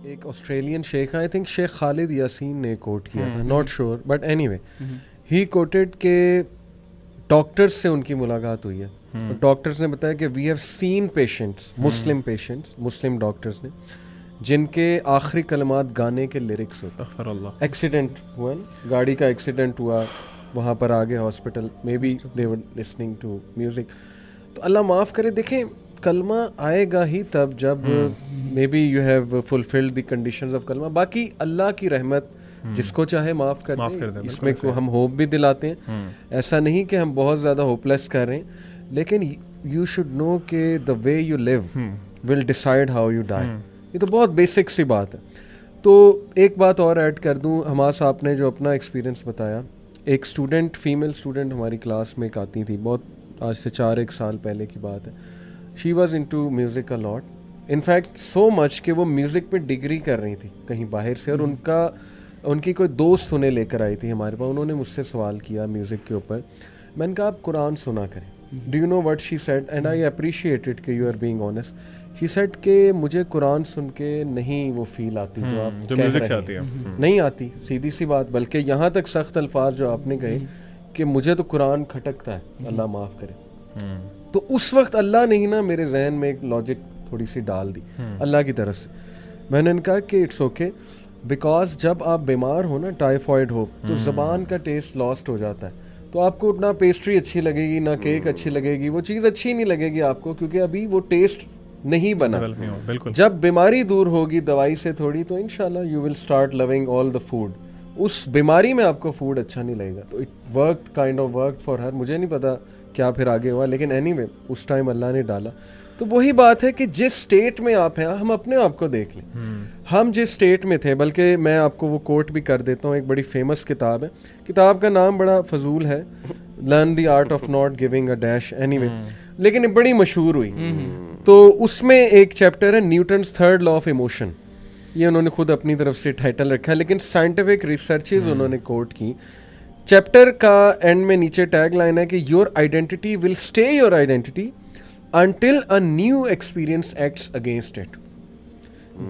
एक ऑस्ट्रेलियन शेख, I think Sheikh Khalid Yasin ने कोट किया था, not sure, but anyway he quoted के डॉक्टर्स से उनकी मुलाकात हुई है और डॉक्टर्स ने बताया कि we have seen patients, Muslim doctors ने, जिनके आखिरी कलमात गाने के लिरिक्स होते। एक्सीडेंट हुआ ना, गाड़ी का एक्सीडेंट हुआ, वहाँ पर आगे hospital, may be they were listening to music. तो अल्लाह माफ़ करे, देखें कलमा आएगा ही तब जब may be you have fulfilled the conditions of कलमा। बाकी अल्लाह की रहमत जिसको चाहे माफ़ कर दे, इसमें को हम होप भी दिलाते हैं। ऐसा नहीं कि हम बहुत ज़्यादा होपलेस कर रहे हैं, लेकिन यू शुड नो कि the way you live will decide how you die. ये तो बहुत बेसिक सी बात है। तो एक बात और ऐड कर दूं, हमास आपने जो अपना एक्सपीरियंस बताया, एक स्टूडेंट, फीमेल स्टूडेंट हमारी क्लास में एक आती थी, बहुत आज से 4-1 साल पहले की बात है। She was into music a lot, in fact so much कि वो म्यूज़िक पे डिग्री कर रही थी कहीं बाहर से, और उनकी कोई दोस्त उन्हें लेकर आई थी हमारे पास। उन्होंने मुझसे सवाल किया म्यूज़िक के ऊपर। मैंने कहा आप कुरान सुना करें। Do you know what she said, and I appreciate it कि you are being honest. She said कि मुझे कुरान सुन के नहीं वो फील आती जो आप जो म्यूजिक से आती है, नहीं आती, सीधी सी बात। बल्कि यहाँ तक सख्त अल्फाज जो आपने कहे कि मुझे तो कुरान खटकता है, अल्लाह माफ़ करे। तो उस वक्त अल्लाह ने ही ना मेरे जहन में एक लॉजिक थोड़ी सी डाल दी अल्लाह की तरफ से। मैंने इनका कि इट्स ओके, बिकॉज जब आप बीमार हो ना, टाइफॉइड हो, तो ज़बान का टेस्ट लॉस्ट हो जाता है। तो आपको ना पेस्ट्री अच्छी लगेगी, ना केक अच्छी लगेगी, वो चीज़ अच्छी नहीं लगेगी आपको, क्योंकि अभी वो टेस्ट नहीं बना। बिल्कुल। जब बीमारी दूर होगी दवाई से थोड़ी, तो इंशाल्लाह you will start loving all the food. उस बीमारी में आपको फूड अच्छा नहीं लगेगा। तो it worked, kind of worked for her. मुझे नहीं पता क्या फिर आगे हुआ, लेकिन एनीवे उस टाइम अल्लाह ने डाला। तो वही बात है कि जिस स्टेट में आप हैं, हम अपने आप को देख लें। हम जिस स्टेट में थे, बल्कि मैं आपको वो कोट भी कर देता हूँ, एक बड़ी फेमस किताब है, किताब का नाम बड़ा फजूल है, learn the art of not giving a dash, anyway, लेकिन ये बड़ी मशहूर हुई। तो उसमें एक चैप्टर है Newton's third law of emotion. ये उन्होंने खुद अपनी तरफ से टाइटल रखा है, लेकिन साइंटिफिक रिसर्चेज उन्होंने कोट की। चैप्टर का एंड में नीचे टैग लाइन है कि your identity will stay your identity until a new experience acts against it।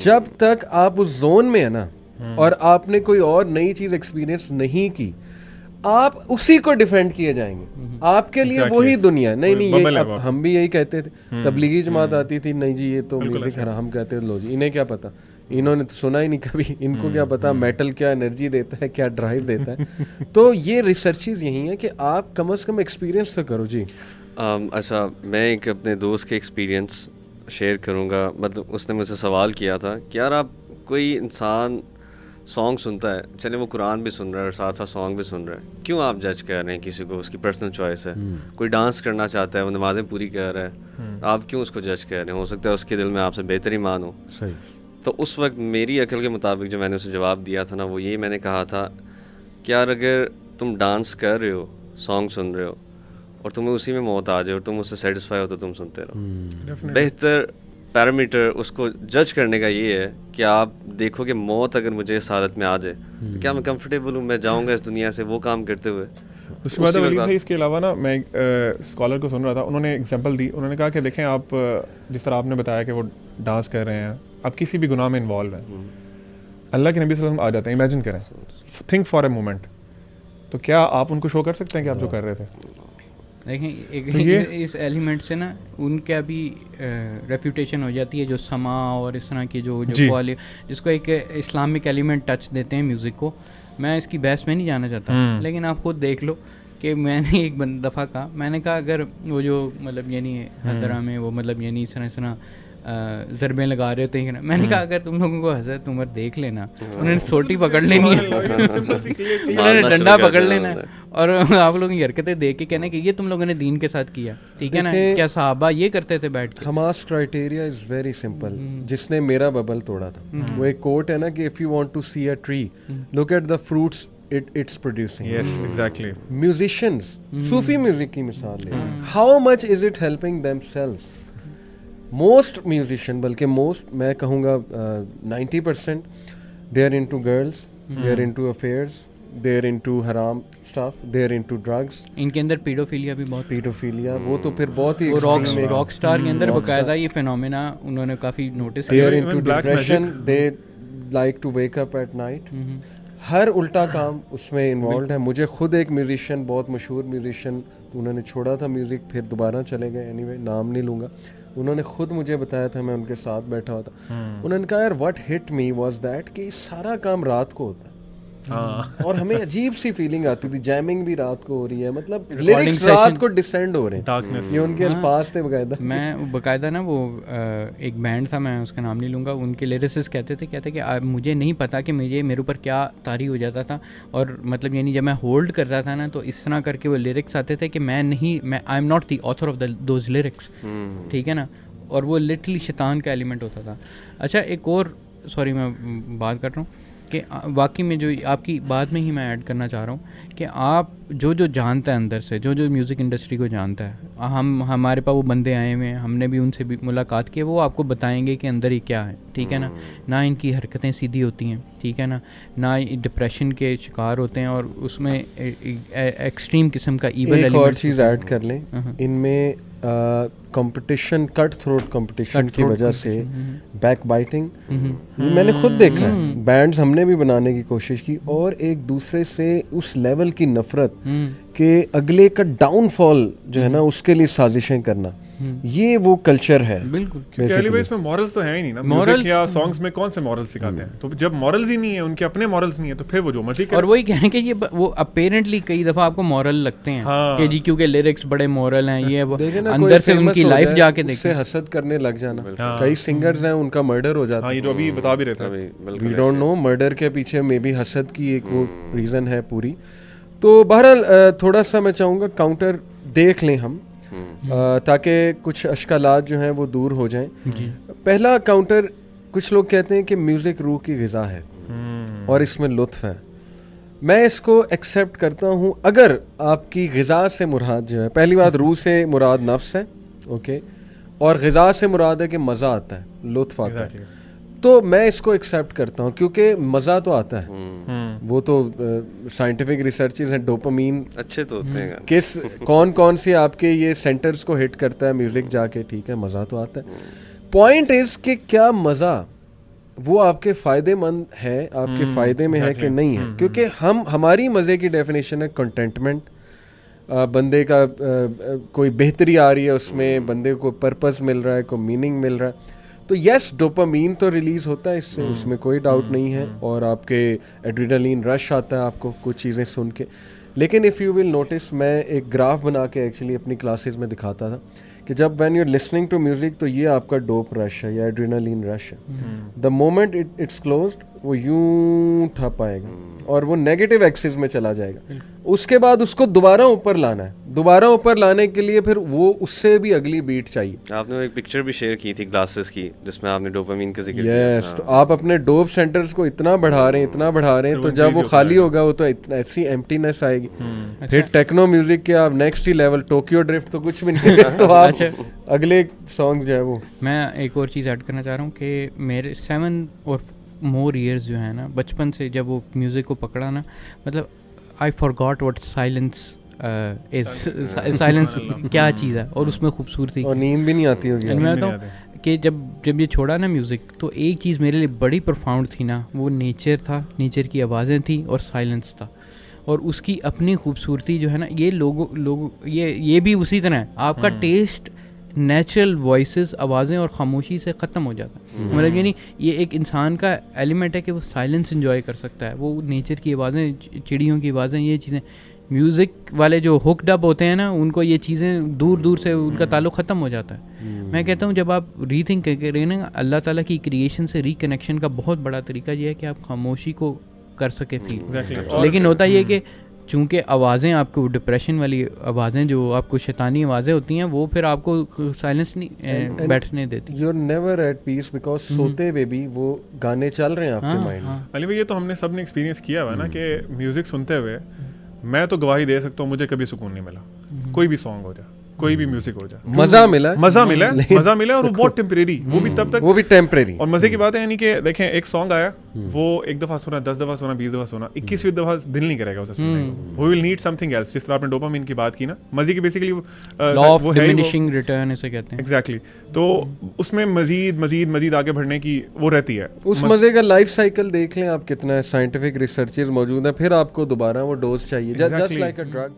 जब तक आप उस जोन में है ना, और आपने कोई और नई चीज एक्सपीरियंस नहीं की, आप उसी को डिफेंड किए जाएंगे। आपके लिए वही दुनिया। नहीं ये हम भी यही कहते थे। तबलीगी जमात आती थी, नहीं जी ये तो म्यूजिक हराम कहते थे, लो जी इन्हें क्या पता, इन्होंने तो सुना ही नहीं कभी, इनको क्या पता मेटल क्या एनर्जी देता है, क्या ड्राइव देता है। तो ये रिसर्चेज यही है कि आप कम से कम एक्सपीरियंस तो करो जी। अच्छा, मैं एक अपने दोस्त के एक्सपीरियंस शेयर करूँगा। मतलब उसने मुझसे सवाल किया था कि यार आप, कोई इंसान सॉन्ग सुनता है, चले वो कुरान भी सुन रहा है और साथ साथ सॉन्ग भी सुन रहा है, क्यों आप जज कर रहे हैं किसी को? उसकी पर्सनल चॉइस है। कोई डांस करना चाहता है, वो नमाज़ें पूरी कर रहा है, आप क्यों उसको जज कर रहे हैं? हो सकता है उसके दिल में आपसे बेहतर ईमान हो। सही। तो उस वक्त मेरी अकल के मुताबिक जो मैंने उसे जवाब दिया था ना, वो ये मैंने कहा था कि यार अगर तुम डांस कर रहे हो, सॉन्ग सुन रहे हो, और तुम्हें उसी में मौत आ जाए और तुम उससे सेटिस्फाई हो, तो तुम सुनते रहो। बेहतर पैरामीटर उसको जज करने का ये है कि आप देखो कि मौत अगर मुझे इस हालत में आ जाए तो क्या मैं कंफर्टेबल हूँ, मैं जाऊँगा इस दुनिया से वो काम करते हुए। उसके बाद वली भाई, इसके अलावा ना मैं एक स्कॉलर को सुन रहा था, उन्होंने एग्जांपल दी। उन्होंने कहा कि देखें आप, जिस तरह आपने बताया कि वो डांस कर रहे हैं, आप किसी भी गुनाह में इन्वॉल्व हैं, अल्लाह के नबी सल्लल्लाहु अलैहि वसल्लम आ जाते हैं। इमेजिन करें, थिंक फॉर ए मोमेंट, तो क्या आप उनको शो कर सकते हैं कि आप जो कर रहे थे? देखें एक इस एलिमेंट से ना उनका भी रेपुटेशन हो जाती है, जो समा और इस तरह की जो जिसको एक इस्लामिक एलिमेंट टच देते हैं म्यूज़िक को। मैं इसकी बहस में नहीं जाना चाहता, लेकिन आप खुद देख लो कि मैंने एक दफ़ा कहा, मैंने कहा अगर वो जो मतलब यानी हज़रा में वो मतलब यानी इस तरह ज़रबें लगा रहे होते हैं, मैंने कहा अगर तुम लोगों को हज़रत उमर देख लेना, उन्होंने सोटी पकड़ लेनी है, उन्होंने डंडा पकड़ लेना है, और आप लोगों की हरकतें देख के कहना कि ये तुम लोगों ने दीन के साथ किया, ठीक है ना? क्या सहाबा ये करते थे बैठ के? Hamas criteria is very simple. जिसने मेरा बबल तोड़ा था, वो एक कोट है ना कि if you want to see a tree, look at the fruits it's producing. Yes, exactly. Musicians, सूफी म्यूजिक की मिसाल ले, how much is it helping themselves? Most musician, बल्कि most मैं कहूँगा 90% they are into girls, they are into affairs, they are into haram stuff, they are into drugs. इनके अंदर paedophilia भी बहुत, पीडोफिलिया वो तो फिर बहुत ही रॉक स्टार के अंदर बकायदा ये फिनोमेना उन्होंने काफ़ी नोटिस किया। They are into depression, like to wake up at night, हर उल्टा काम उसमें इन्वॉल्व है। मुझे खुद एक म्यूजिशियन, बहुत मशहूर म्यूजिशियन, उन्होंने छोड़ा था म्यूज़िक, फिर दोबारा चले गए, एनीवे नाम नहीं लूँगा, उन्होंने खुद मुझे बताया था, मैं उनके साथ बैठा हुआ था, उन्होंने कहा यार what hit me was that कि सारा काम रात को होता है और हमें अजीब सी फीलिंग आती थी, जैमिंग भी रात को हो रही है, मतलब लिरिक्स रात को डिसेंड हो रहे हैं, ये उनके अल्फाज थे बकायदा। मैं बकायदा ना वो एक बैंड था, मैं उसका नाम नहीं लूँगा, उनके लिरिसिस्ट कहते थे कि मुझे नहीं पता कि मेरे ऊपर क्या तारी हो जाता था, और मतलब यानी जब मैं होल्ड करता था ना तो इस तरह करके वो लिरिक्स आते थे कि मैं I am not the author of those lyrics, ठीक है ना, और वो लिटरली शैतान का एलिमेंट होता था। अच्छा एक और, सॉरी मैं बात कर रहा हूँ कि वाकई में जो आपकी बात में ही मैं ऐड करना चाह रहा हूँ कि आप जो जानता है अंदर से, जो म्यूज़िक इंडस्ट्री को जानता है, हमारे पास वो बंदे आए हुए हैं, हमने भी उनसे भी मुलाकात की, वो आपको बताएंगे कि अंदर ही क्या है, ठीक है ना इनकी हरकतें सीधी होती हैं, ठीक है ना डिप्रेशन के शिकार होते हैं, और उसमें एक्सट्रीम किस्म का ईवल एलिमेंट। एक और चीज़ ऐड कर लें, इनमें कंपटीशन, कट थ्रोट कंपटीशन की वजह से बैक बाइटिंग मैंने खुद देखा है, बैंड्स हमने भी बनाने की कोशिश की, और एक दूसरे से उस लेवल की नफरत के अगले का डाउनफॉल जो है ना उसके लिए साजिशें करना, ये वो कल्चर है। बिल्कुल, क्योंकि एलिवे इसमें मॉरल्स तो है ही नहीं ना, म्यूजिक या सॉन्ग्स में कौन से मॉरल्स सिखाते हैं, तो जब मॉरल्स ही नहीं है, उनके अपने मॉरल्स नहीं है, तो फिर वो जो मर्जी करें। और वही कह रहे हैं कि ये वो अपेरेंटली कई दफा आपको मॉरल लगते हैं कि जी क्योंकि लिरिक्स बड़े मॉरल हैं, ये वो अंदर से उनकी लाइफ जाके देखते हैं, हसद करने लग जाना। कई सिंगर्स हैं उनका मर्डर हो जाता है, ये जो अभी बता भी रहे थे, वी डोंट नो, मर्डर के पीछे मे बी हसद की एक वो रीजन है पूरी। तो बहरहाल थोड़ा सा मैं चाहूँगा काउंटर देख लें हम, ताकि कुछ अश्कालात जो हैं वो दूर हो जाएं। पहला काउंटर, कुछ लोग कहते हैं कि म्यूज़िक रूह की ग़िज़ा है और इसमें लुत्फ़ है। मैं इसको एक्सेप्ट करता हूँ अगर आपकी ग़िज़ा से मुराद जो है, पहली बात रूह से मुराद नफ्स है, ओके, और ग़िज़ा से मुराद है कि मज़ा आता है, लुत्फ़ आता है, तो मैं इसको एक्सेप्ट करता हूँ क्योंकि मज़ा तो आता है। वो तो साइंटिफिक रिसर्चेस हैं, डोपामीन अच्छे तो होते हैं, किस कौन से आपके ये सेंटर्स को हिट करता है म्यूज़िक जाके, ठीक है, मज़ा तो आता है। पॉइंट इज़ कि क्या मज़ा वो आपके फ़ायदेमंद है, आपके फ़ायदे में है कि नहीं है, क्योंकि हमारी मज़े की डेफिनेशन है कंटेंटमेंट, बंदे का कोई बेहतरी आ रही है उसमें, बंदे को पर्पस मिल रहा है, कोई मीनिंग मिल रहा है, तो यस डोपामीन तो रिलीज़ होता है इससे, उसमें कोई डाउट नहीं है, और आपके एड्रेनलिन रश आता है आपको कुछ चीज़ें सुन के। लेकिन इफ़ यू विल नोटिस, मैं एक ग्राफ बना के एक्चुअली अपनी क्लासेस में दिखाता था कि जब when you are listening to music तो ये आपका डोप रश है या एड्रेनलिन रश है, द मोमेंट इट्स क्लोज्ड वो यूं ठप आएगा और वो नेगेटिव एक्सिस में चला जाएगा, उसके बाद उसको दोबारा ऊपर लाना है, दोबारा ऊपर लाने के लिए फिर वो उससे भी अगली बीट चाहिए। आपने एक पिक्चर भी शेयर की थी ग्लासेस की जिसमें आपने डोपामीन का जिक्र किया था। तो आप अपने डोप सेंटर्स को इतना बढ़ा रहे हैं, तो जब वो खाली होगा वो तो ऐसी एम्प्टीनेस आएगी। फिर टेक्नो म्यूजिक के आप नेक्स्ट ही लेवल, टोक्यो ड्रिफ्ट तो कुछ भी नहीं तो आप अगले सॉन्ग जो है वो। मैं एक और चीज़ ऐड करना चाह रहा हूँ कि मेरे 7 और मोर ईयर्स जो है ना, बचपन से जब वो म्यूज़िक को पकड़ा ना, मतलब I forgot what silence is, silence क्या चीज़ है, और उसमें खूबसूरती और नींद भी नहीं आती होगी। मैं बताऊँ कि जब ये छोड़ा ना म्यूज़िक, तो एक चीज़ मेरे लिए बड़ी प्रोफाउंड थी ना, वो नेचर था, नेचर की आवाज़ें थी और साइलेंस था, और उसकी अपनी खूबसूरती जो है ना, ये लोग ये भी उसी तरह है। आपका टेस्ट नेचुरल वॉइसेस, आवाज़ें और खामोशी से ख़त्म हो जाता है। मतलब यानी ये एक इंसान का एलिमेंट है कि वो साइलेंस एंजॉय कर सकता है, वो नेचर की आवाज़ें, चिड़ियों की आवाज़ें, ये चीज़ें। म्यूज़िक वाले जो हुक्ड अप होते हैं ना, उनको ये चीज़ें दूर दूर से उनका ताल्लुक़ ख़त्म हो जाता है। मैं कहता हूँ जब आप रीथिंक करें ना, अल्लाह ताला की क्रिएशन से रिकनेक्शन का बहुत बड़ा तरीका ये है कि आप खामोशी को कर सके फील। लेकिन होता ये कि चूँकि आवाज़ें आपको डिप्रेशन वाली आवाज़ें, जो आपको शैतानी आवाज़ें होती हैं, वो फिर आपको साइलेंस नहीं बैठने देती। You are never at peace because सोते हुए भी वो गाने चल रहे हैं आपके माइंड में। अली भाई, ये तो हमने सब ने एक्सपीरियंस किया हुआ है ना कि म्यूज़िक सुनते हुए मैं तो गवाही दे सकता हूँ, मुझे कभी सुकून नहीं मिला, कोई भी सॉन्ग हो जाए, कोई भी म्यूजिक हो जाए, मजा मिला और वो बहुत टेम्परेरी, वो भी तब तक, वो भी टेम्परेरी। और मजे की बात है यानी कि देखें एक सॉन्ग आया, वो एक दफा सुना, 10 दफा सुना, 20 दफा सुना, 21वीं दफा दिल नहीं करेगा उसे सुनने को। We will need something else. जिस तरह आपने डोपामिन की बात की ना, मजे की basically law of diminishing return इसे कहते हैं। एग्जैक्टली, तो उसमें मजीद आगे बढ़ने की वो रहती है। उस मजे का लाइफ साइकिल देख लें आप कितना है, साइंटिफिक रिसर्चेस मौजूद है, फिर आपको दोबारा वो डोज चाहिए, जस्ट लाइक अ ड्रग।